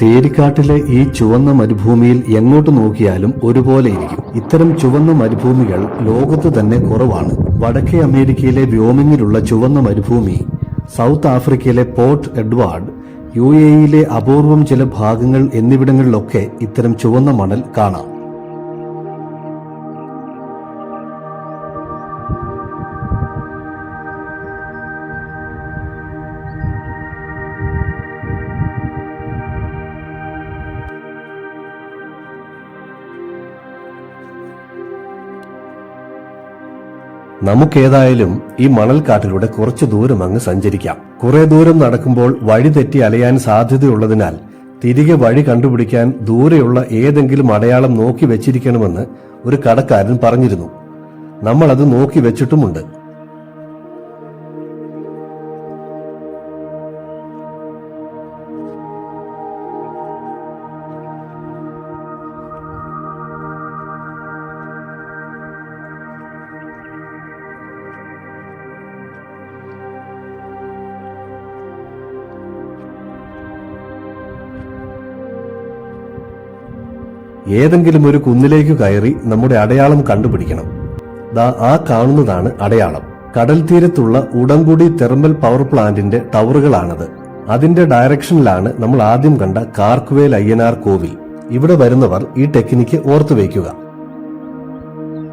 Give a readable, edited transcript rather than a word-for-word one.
തേരിക്കാട്ടിലെ ഈ ചുവന്ന മരുഭൂമിയിൽ എങ്ങോട്ട് നോക്കിയാലും ഒരുപോലെ ഇരിക്കും. ഇത്തരം ചുവന്ന മരുഭൂമികൾ ലോകത്ത് തന്നെ കുറവാണ്. വടക്കേ അമേരിക്കയിലെ വ്യോമിങ്ങിലുള്ള ചുവന്ന മരുഭൂമി, സൗത്ത് ആഫ്രിക്കയിലെ പോർട്ട് എഡ്വാർഡ്, UAE-യിലെ അപൂർവം ചില ഭാഗങ്ങൾ എന്നിവിടങ്ങളിലൊക്കെ ഇത്തരം ചുവന്ന മണൽ കാണാം. നമുക്കേതായാലും ഈ മണൽക്കാട്ടിലൂടെ കുറച്ചു ദൂരം അങ്ങ് സഞ്ചരിക്കാം. കുറെ ദൂരം നടക്കുമ്പോൾ വഴി തെറ്റി അലയാൻ സാധ്യതയുള്ളതിനാൽ തിരികെ വഴി കണ്ടുപിടിക്കാൻ ദൂരെയുള്ള ഏതെങ്കിലും അടയാളം നോക്കി വെച്ചിരിക്കണമെന്ന് ഒരു കടക്കാരൻ പറഞ്ഞിരുന്നു. നമ്മളത് നോക്കി വെച്ചിട്ടുമുണ്ട്. ഏതെങ്കിലും ഒരു കുന്നിലേക്ക് കയറി നമ്മുടെ അടയാളം കണ്ടുപിടിക്കണം. ആ കാണുന്നതാണ് അടയാളം. കടൽ തീരത്തുള്ള ഉടങ്കുടി തെർമൽ പവർ പ്ലാന്റിന്റെ ടവറുകളാണത്. അതിന്റെ ഡയറക്ഷനിലാണ് നമ്മൾ ആദ്യം കണ്ട കാർക്കുവേൽ അയ്യനാർ കോവിൽ. ഇവിടെ വരുന്നവർ ഈ ടെക്നിക്ക് ഓർത്തുവയ്ക്കുക.